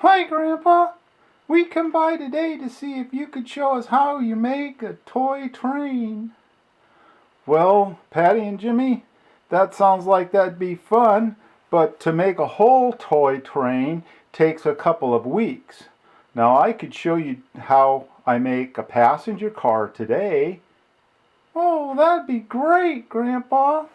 Hi, Grandpa. We come by today to see if you could show us how you make a toy train. Well, Patti and Jimmie, that sounds like that'd be fun, but to make a whole toy train takes a couple of weeks. Now, I could show you how I make a passenger car today. Oh, that'd be great, Grandpa.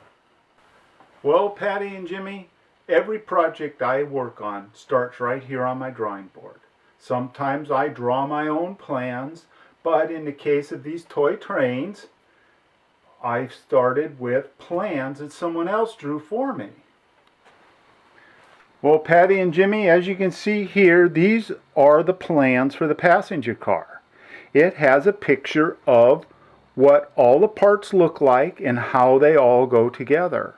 Well, Patti and Jimmie, every project I work on starts right here on my drawing board. Sometimes I draw my own plans, but in the case of these toy trains, I started with plans that someone else drew for me. Well, Patti and Jimmie, as you can see here, these are the plans for the passenger car. It has a picture of what all the parts look like and how they all go together.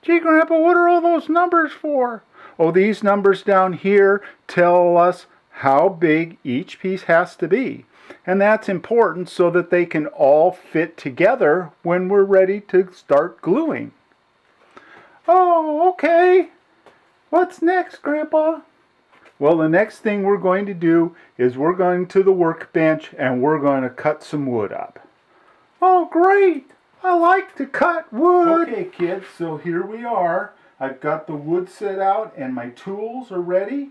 Gee, Grandpa, what are all those numbers for? Oh, these numbers down here tell us how big each piece has to be. And that's important so that they can all fit together when we're ready to start gluing. Oh, okay. What's next, Grandpa? Well, the next thing we're going to do is we're going to the workbench and we're going to cut some wood up. Oh, great! I like to cut wood. Okay, kids, so here we are. I've got the wood set out and my tools are ready.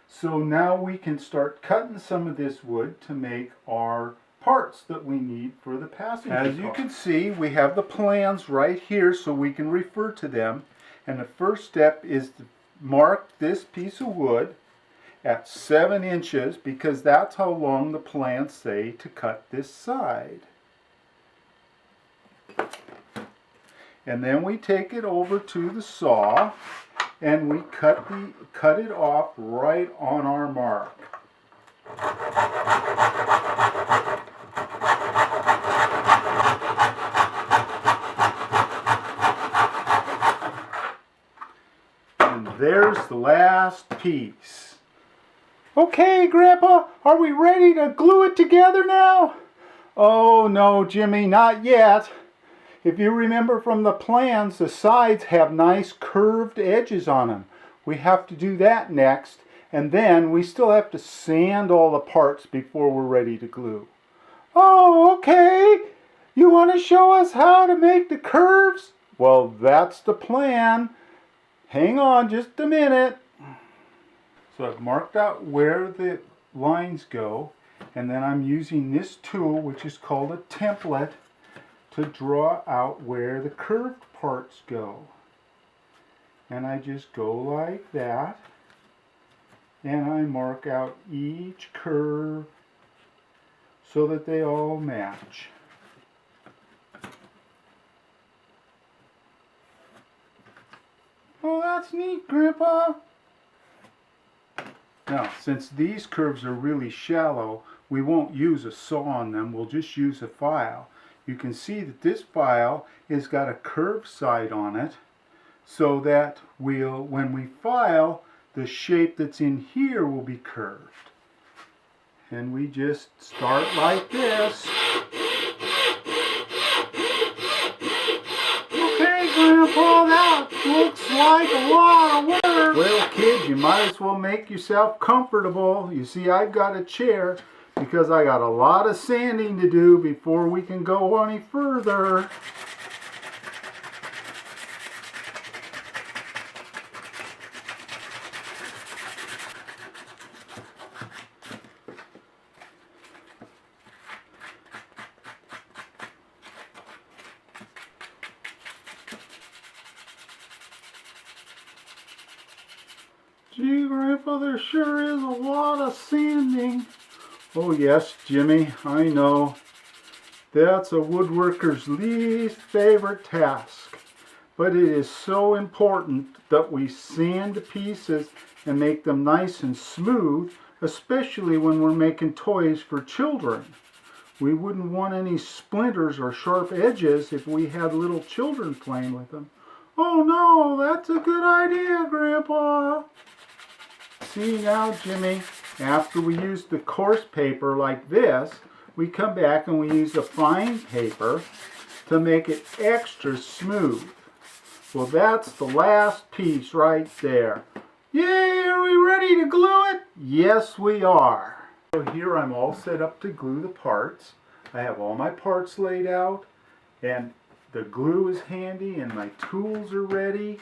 So now we can start cutting some of this wood to make our parts that we need for the passenger car. As you can see, we have the plans right here so we can refer to them. And the first step is to mark this piece of wood at 7 inches because that's how long the plans say to cut this side. And then we take it over to the saw and we cut it off right on our mark. And there's the last piece. Okay, Grandpa, are we ready to glue it together now? Oh no, Jimmie, not yet. If you remember from the plans, the sides have nice curved edges on them. We have to do that next, and then we still have to sand all the parts before we're ready to glue. Oh, okay. You want to show us how to make the curves? Well, that's the plan. Hang on just a minute. So I've marked out where the lines go, and then I'm using this tool, which is called a template, to draw out where the curved parts go. And I just go like that, and I mark out each curve so that they all match. Oh, that's neat, Grandpa. Now, since these curves are really shallow, we won't use a saw on them, we'll just use a file. You can see that this file has got a curved side on it so that when we file, the shape that's in here will be curved. And we just start like this. Okay, Grandpa, that looks like a lot of work. Well, kids, you might as well make yourself comfortable. You see, I've got a chair because I got a lot of sanding to do before we can go any further. Gee, Grandpa, there sure is a lot of sanding. Oh yes, Jimmie, I know. That's a woodworker's least favorite task. But it is so important that we sand the pieces and make them nice and smooth, especially when we're making toys for children. We wouldn't want any splinters or sharp edges if we had little children playing with them. Oh no, that's a good idea, Grandpa. See now, Jimmie, after we use the coarse paper like this, we come back and we use the fine paper to make it extra smooth. Well, that's the last piece right there. Yay, are we ready to glue it? Yes, we are. So here I'm all set up to glue the parts. I have all my parts laid out, and the glue is handy, and my tools are ready.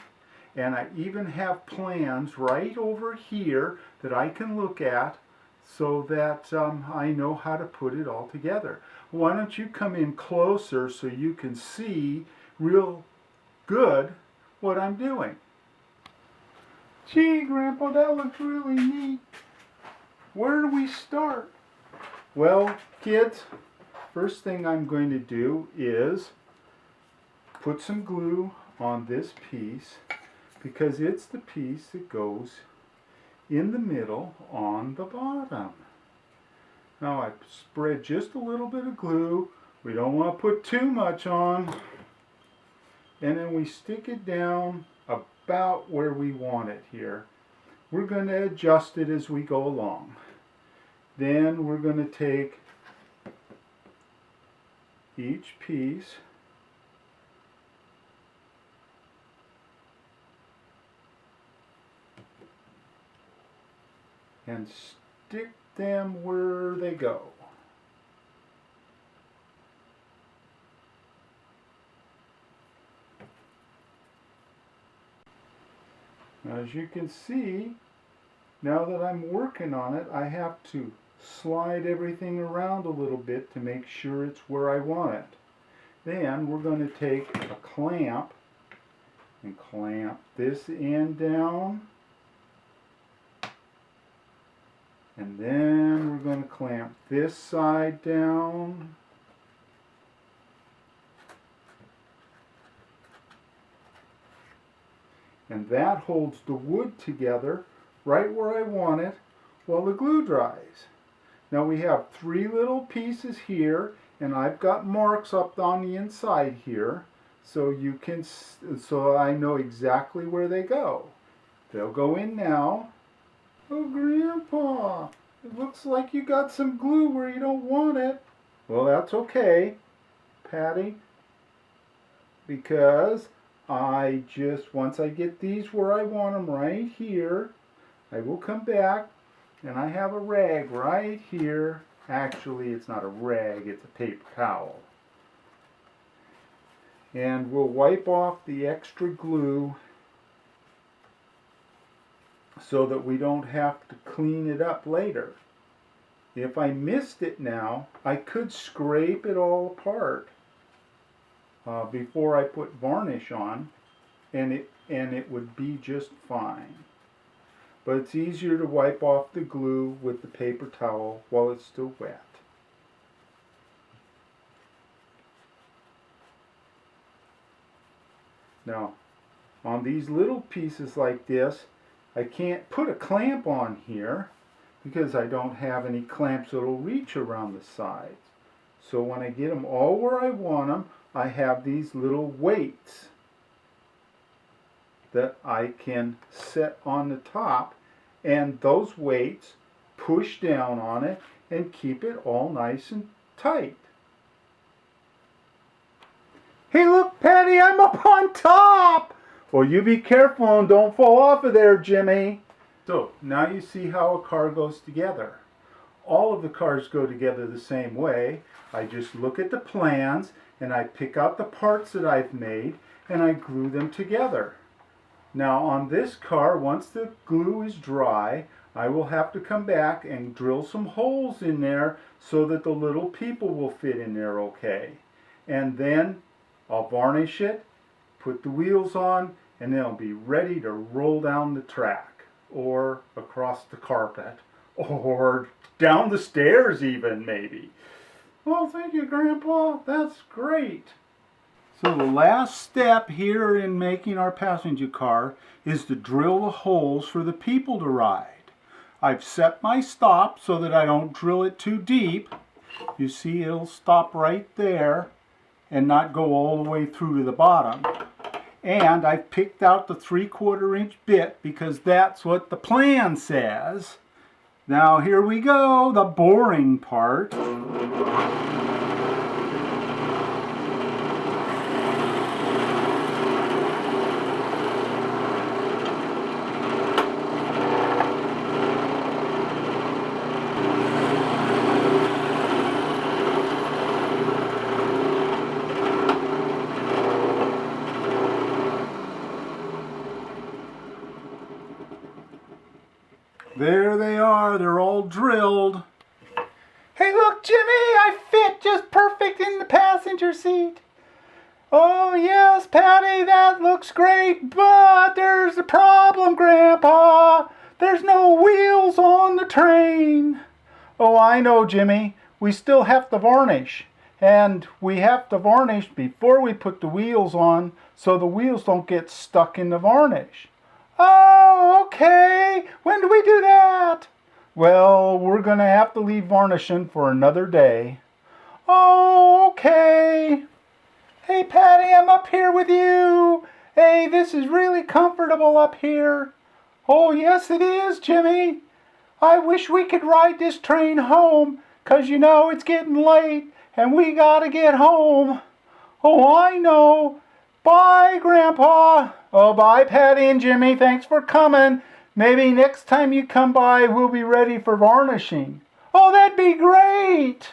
And I even have plans right over here that I can look at so that I know how to put it all together. Why don't you come in closer so you can see real good what I'm doing? Gee, Grandpa, that looks really neat. Where do we start? Well, kids, first thing I'm going to do is put some glue on this piece because it's the piece that goes in the middle on the bottom. Now I spread just a little bit of glue. We don't want to put too much on. And then we stick it down about where we want it here. We're going to adjust it as we go along. Then we're going to take each piece and stick them where they go. As you can see, now that I'm working on it, I have to slide everything around a little bit to make sure it's where I want it. Then we're going to take a clamp and clamp this end down. And then we're going to clamp this side down. And that holds the wood together right where I want it while the glue dries. Now we have 3 little pieces here, and I've got marks up on the inside here so I know exactly where they go. They'll go in now. Oh, Grandpa, it looks like you got some glue where you don't want it. Well, that's okay, Patti, because once I get these where I want them right here, I will come back, and I have a rag right here. Actually, it's not a rag, it's a paper towel. And we'll wipe off the extra glue so that we don't have to clean it up later. If I missed it now, I could scrape it all apart before I put varnish on, and it would be just fine. But it's easier to wipe off the glue with the paper towel while it's still wet. Now, on these little pieces like this, I can't put a clamp on here because I don't have any clamps that'll reach around the sides. So when I get them all where I want them, I have these little weights that I can set on the top, and those weights push down on it and keep it all nice and tight. Hey, look, Patti, I'm up on top! Well, you be careful and don't fall off of there, Jimmy. So, now you see how a car goes together. All of the cars go together the same way. I just look at the plans and I pick out the parts that I've made and I glue them together. Now on this car, once the glue is dry, I will have to come back and drill some holes in there so that the little people will fit in there okay. And then I'll varnish it, put the wheels on, and they'll be ready to roll down the track or across the carpet or down the stairs even, maybe. Well, thank you, Grandpa. That's great. So the last step here in making our passenger car is to drill the holes for the people to ride. I've set my stop so that I don't drill it too deep. You see, it'll stop right there and not go all the way through to the bottom. And I've picked out the 3/4 inch bit because that's what the plan says. Now here we go, the boring part. There they are. They're all drilled. Hey, look, Jimmy, I fit just perfect in the passenger seat. Oh, yes, Patty, that looks great, but there's a problem, Grandpa. There's no wheels on the train. Oh, I know, Jimmy. We still have to varnish. And we have to varnish before we put the wheels on so the wheels don't get stuck in the varnish. Oh, okay. When do we do that? Well, we're going to have to leave varnishing for another day. Oh, okay. Hey, Patty, I'm up here with you. Hey, this is really comfortable up here. Oh, yes, it is, Jimmy. I wish we could ride this train home, 'cause you know it's getting late and we gotta get home. Oh, I know. Bye, Grandpa. Oh, bye, Patty and Jimmy. Thanks for coming. Maybe next time you come by, we'll be ready for varnishing. Oh, that'd be great.